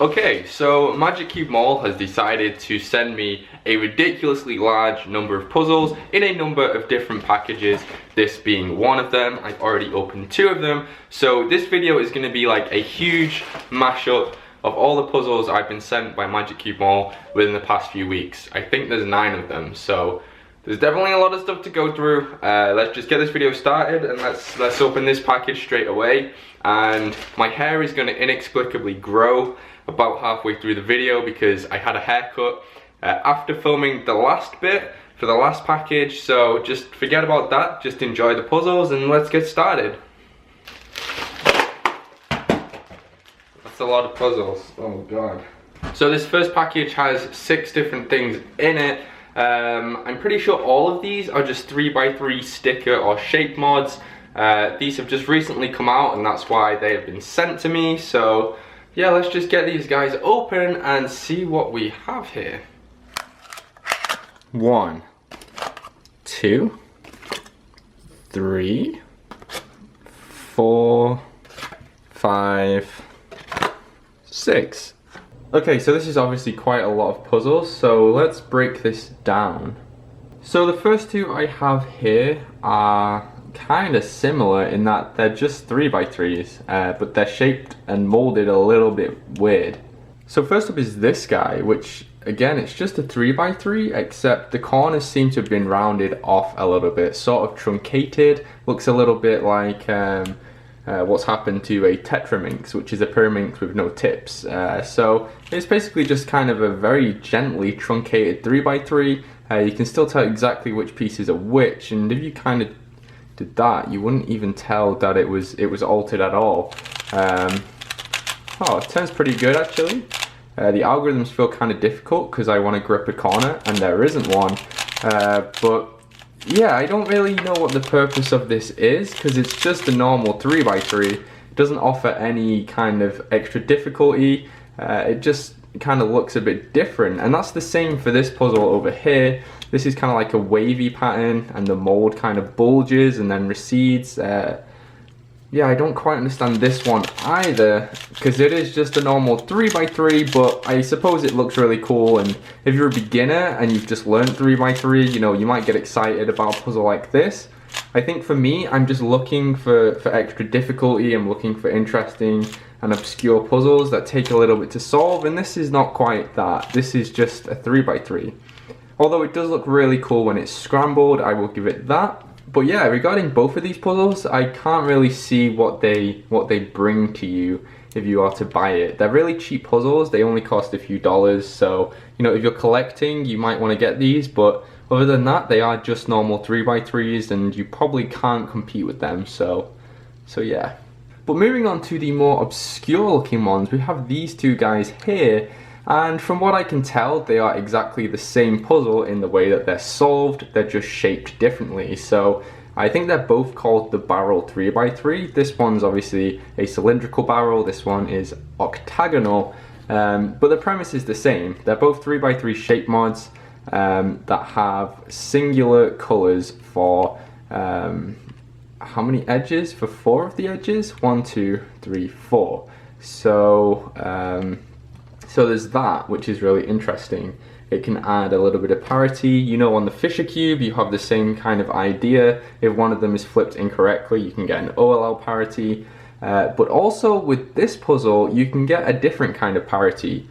Okay, so MagicCubeMall has decided to send me a ridiculously large number of puzzles in a number of different packages, this being one of them. I've already opened 2 of them, so this video is going to be like a huge mashup of all the puzzles I've been sent by MagicCubeMall within the past few weeks. I think there's 9 of them, so there's definitely a lot of stuff to go through. Let's just get this video started and let's open this package straight away. And my hair is going to inexplicably grow about halfway through the video because I had a haircut after filming the last bit for the last package, so just forget about that, just enjoy the puzzles and let's get started. That's a lot of puzzles, oh god. So this first package has 6 different things in it. I'm pretty sure all of these are just 3x3 sticker or shape mods. These have just recently come out and that's why they have been sent to me, so yeah, let's just get these guys open and see what we have here. 1, 2, 3, 4, 5, 6. Okay, so this is obviously quite a lot of puzzles, so let's break this down. So the first 2 I have here are kind of similar in that they're just 3x3s, but they're shaped and molded a little bit weird. So first up is this guy, which again, it's just a 3x3, except the corners seem to have been rounded off a little bit, sort of truncated. Looks a little bit like what's happened to a Tetraminx, which is a Pyraminx with no tips. So it's basically just kind of a very gently truncated 3x3. You can still tell exactly which pieces are which, and if you kind of did that, you wouldn't even tell that it was altered at all. Oh, it turns pretty good actually. The algorithms feel kind of difficult because I want to grip a corner and there isn't one. But yeah, I don't really know what the purpose of this is because it's just a normal 3x3. It doesn't offer any kind of extra difficulty. It just kind of looks a bit different, and that's the same for this puzzle over here. This is kind of like a wavy pattern and the mold kind of bulges and then recedes. Yeah, I don't quite understand this one either because it is just a normal 3x3, but I suppose it looks really cool, and if you're a beginner and you've just learned 3x3, you know, you might get excited about a puzzle like this. I think for me, I'm just looking for extra difficulty. I'm looking for interesting and obscure puzzles that take a little bit to solve, and this is not quite that. This is just a 3x3. Although it does look really cool when it's scrambled, I will give it that. But yeah, regarding both of these puzzles, I can't really see what they bring to you if you are to buy it. They're really cheap puzzles, they only cost a few dollars, so you know, if you're collecting, you might want to get these, but other than that, they are just normal 3x3s and you probably can't compete with them, so yeah. But moving on to the more obscure looking ones, we have these 2 guys here, and from what I can tell, they are exactly the same puzzle in the way that they're solved, they're just shaped differently. So I think they're both called the barrel 3x3. This one's obviously a cylindrical barrel, this one is octagonal, but the premise is the same. They're both 3x3 shape mods that have singular colors for how many edges? For 4 of the edges? 1, 2, 3, 4. So there's that, which is really interesting. It can add a little bit of parity. You know, on the Fisher cube, you have the same kind of idea. If one of them is flipped incorrectly, you can get an OLL parity. But also with this puzzle, you can get a different kind of parity.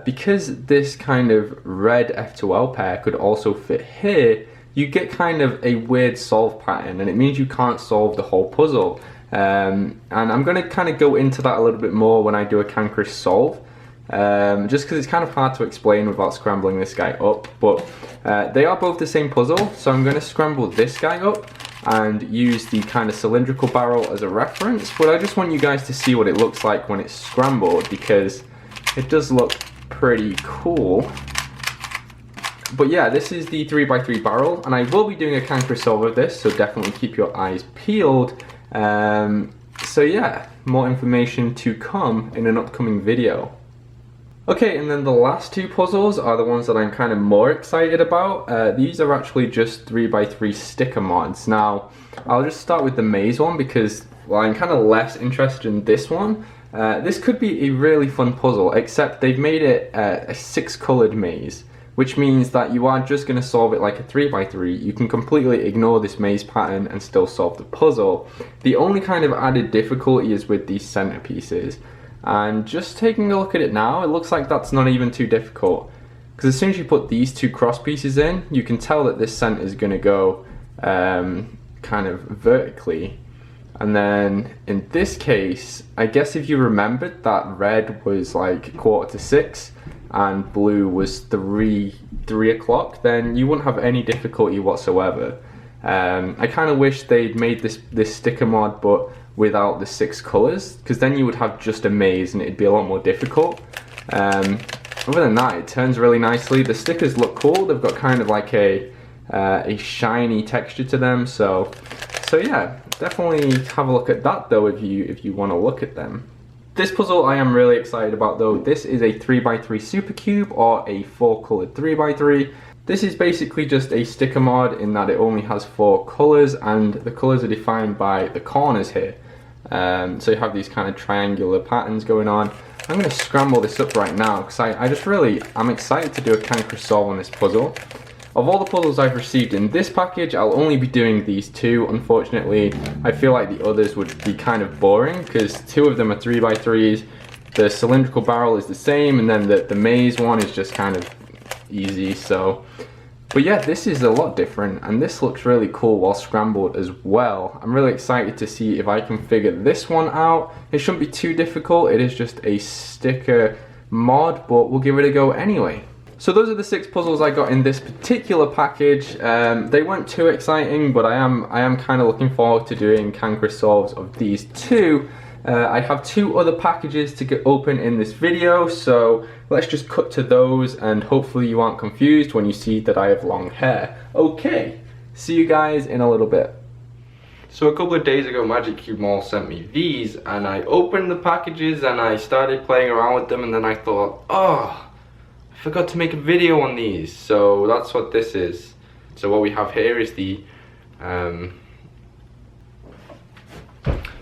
Because this kind of red F2L pair could also fit here, you get kind of a weird solve pattern, and it means you can't solve the whole puzzle. And I'm going to kind of go into that a little bit more when I do a Cancris solve. Just because it's kind of hard to explain without scrambling this guy up, but they are both the same puzzle, so I'm going to scramble this guy up and use the kind of cylindrical barrel as a reference, but I just want you guys to see what it looks like when it's scrambled because it does look pretty cool. But yeah, this is the 3x3 barrel, and I will be doing a Cancris solve of this, so definitely keep your eyes peeled. So yeah, more information to come in an upcoming video. Okay, and then the last 2 puzzles are the ones that I'm kind of more excited about. These are actually just 3x3 sticker mods. Now, I'll just start with the maze one because, well, I'm kind of less interested in this one. This could be a really fun puzzle, except they've made it a 6-colored maze, which means that you are just going to solve it like a 3x3. You can completely ignore this maze pattern and still solve the puzzle. The only kind of added difficulty is with these centerpieces. And just taking a look at it now, it looks like that's not even too difficult. Because as soon as you put these 2 cross pieces in, you can tell that this center is going to go kind of vertically. And then in this case, I guess if you remembered that red was like 5:45 and blue was 3 o'clock, then you wouldn't have any difficulty whatsoever. I kind of wish they'd made this sticker mod but without the 6 colors, because then you would have just a maze and it'd be a lot more difficult. Other than that, it turns really nicely. The stickers look cool. They've got kind of like a shiny texture to them, so yeah, definitely have a look at that though if you want to look at them. This puzzle I am really excited about though. This is a 3x3 super cube, or a 4-colored 3x3. This is basically just a sticker mod in that it only has 4 colors, and the colors are defined by the corners here. So you have these kind of triangular patterns going on. I'm going to scramble this up right now because I'm excited to do a cankerous solve on this puzzle. Of all the puzzles I've received in this package, I'll only be doing these 2. Unfortunately, I feel like the others would be kind of boring because 2 of them are 3x3s. The cylindrical barrel is the same, and then the maze one is just kind of easy. So, but yeah, this is a lot different, and this looks really cool while scrambled as well. I'm really excited to see if I can figure this one out. It shouldn't be too difficult. It is just a sticker mod, but we'll give it a go anyway. So those are the 6 puzzles I got in this particular package. They weren't too exciting, but I am kind of looking forward to doing cankerous solves of these 2. I have 2 other packages to get open in this video, so let's just cut to those, and hopefully you aren't confused when you see that I have long hair. Okay, see you guys in a little bit. So a couple of days ago, MagicCubeMall sent me these, and I opened the packages and I started playing around with them, and then I thought, oh, I forgot to make a video on these. So that's what this is. So what we have here is the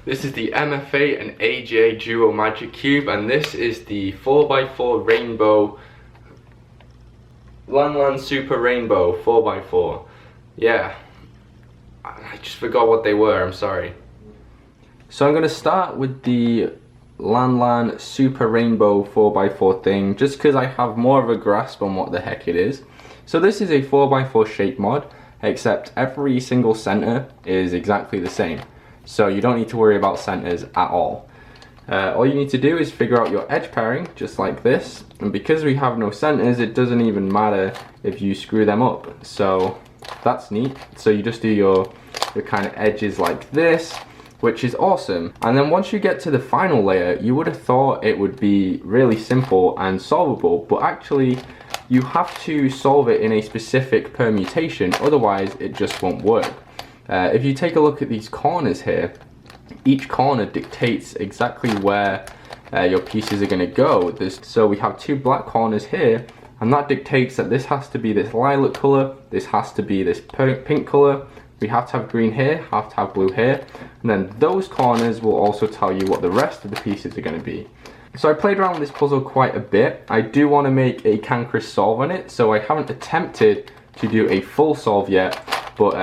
this is the MFA and AJ Duo Magic Cube, and this is the 4x4 Rainbow Lan Super Rainbow 4x4. Yeah, I just forgot what they were, I'm sorry. So I'm going to start with the Lan Super Rainbow 4x4 thing, just because I have more of a grasp on what the heck it is. So this is a 4x4 shape mod, except every single center is exactly the same. So you don't need to worry about centers at all. All you need to do is figure out your edge pairing, just like this. And because we have no centers, it doesn't even matter if you screw them up. So that's neat. So you just do your kind of edges like this, which is awesome. And then once you get to the final layer, you would have thought it would be really simple and solvable, but actually you have to solve it in a specific permutation, otherwise it just won't work. If you take a look at these corners here, each corner dictates exactly where your pieces are going to go. So we have 2 black corners here, and that dictates that this has to be this lilac color, this has to be this pink color, we have to have green here, have to have blue here, and then those corners will also tell you what the rest of the pieces are going to be. So I played around with this puzzle quite a bit. I do want to make a cankerous solve on it, so I haven't attempted to do a full solve yet, but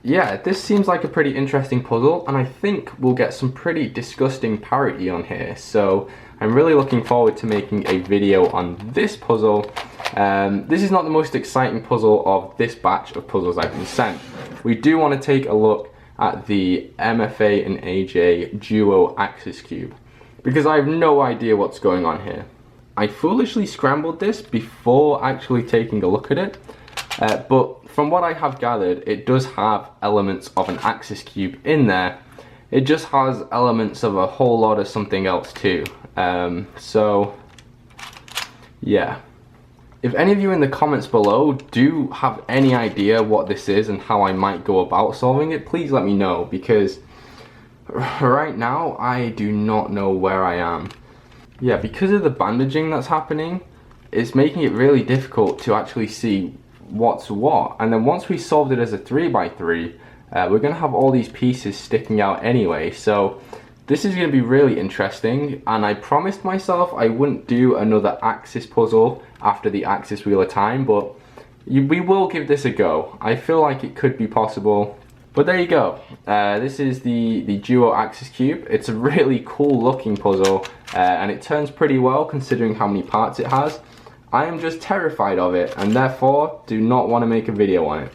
yeah, this seems like a pretty interesting puzzle, and I think we'll get some pretty disgusting parity on here. So I'm really looking forward to making a video on this puzzle. This is not the most exciting puzzle of this batch of puzzles I've been sent. We do want to take a look at the MFA and AJ Duo Axis Cube, because I have no idea what's going on here. I foolishly scrambled this before actually taking a look at it, but from what I have gathered, it does have elements of an axis cube in there. It just has elements of a whole lot of something else too. So yeah. If any of you in the comments below do have any idea what this is and how I might go about solving it, please let me know, because right now I do not know where I am. Yeah, because of the bandaging that's happening, it's making it really difficult to actually see what's what. And then once we solved it as a 3x3, we're going to have all these pieces sticking out anyway. So This is going to be really interesting, and I promised myself I wouldn't do another axis puzzle after the axis wheel of time, but we will give this a go. I feel like it could be possible. But there you go. This is the Duo Axis Cube. It's a really cool looking puzzle, and it turns pretty well considering how many parts it has. I am just terrified of it, and therefore do not want to make a video on it.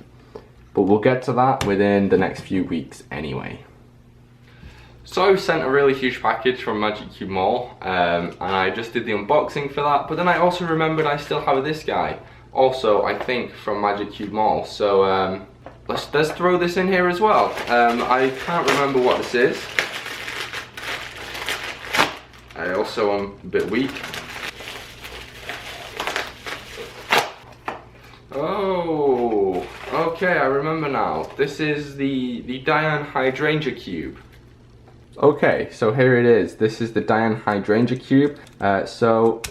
But we'll get to that within the next few weeks anyway. So I was sent a really huge package from MagicCubeMall, and I just did the unboxing for that. But then I also remembered I still have this guy, also I think from MagicCubeMall. So let's throw this in here as well. I can't remember what this is. I also am a bit weak. Oh, okay, I remember now. This is the Diane Hydrangea cube. Okay, so here it is. This is the Diane Hydrangea cube. So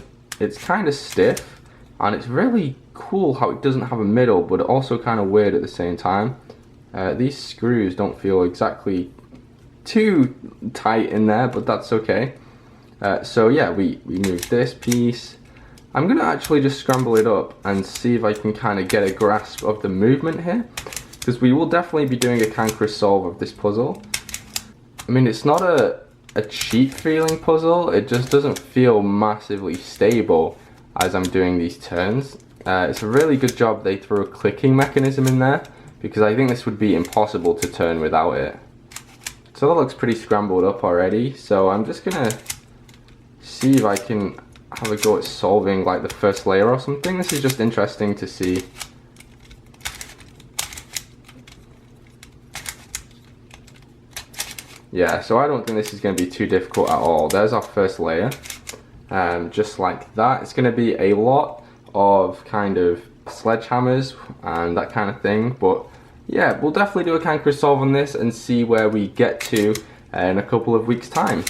it's kind of stiff, and it's really cool how it doesn't have a middle, but also kind of weird at the same time. These screws don't feel exactly too tight in there, but that's okay. So yeah, we move this piece. I'm gonna actually just scramble it up and see if I can kind of get a grasp of the movement here, because we will definitely be doing a cankerous solve of this puzzle. I mean, it's not a cheap feeling puzzle, it just doesn't feel massively stable as I'm doing these turns. It's a really good job they threw a clicking mechanism in there, because I think this would be impossible to turn without it. So that looks pretty scrambled up already, so I'm just gonna see if I can have a go at solving like the first layer or something. This is just interesting to see. Yeah, so I don't think this is going to be too difficult at all. There's our first layer, just like that. It's going to be a lot of kind of sledgehammers and that kind of thing, but yeah, we'll definitely do a cankerous solve on this and see where we get to in a couple of weeks' time.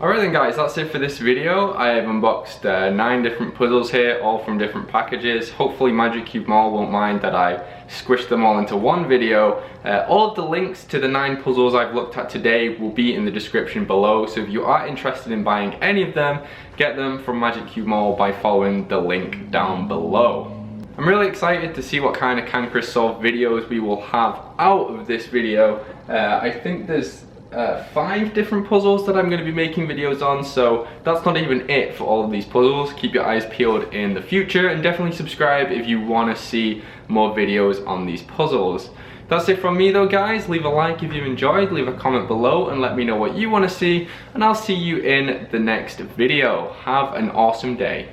Alright then guys, that's it for this video. I have unboxed 9 different puzzles here, all from different packages. Hopefully MagicCubeMall won't mind that I squished them all into one video. All of the links to the 9 puzzles I've looked at today will be in the description below, so if you are interested in buying any of them, get them from MagicCubeMall by following the link down below. I'm really excited to see what kind of cankerous solve videos we will have out of this video. I think there's 5 different puzzles that I'm going to be making videos on, so that's not even it for all of these puzzles. Keep your eyes peeled in the future, and definitely subscribe if you want to see more videos on these puzzles. That's it from me though guys. Leave a like if you enjoyed, leave a comment below and let me know what you want to see, and I'll see you in the next video. Have an awesome day.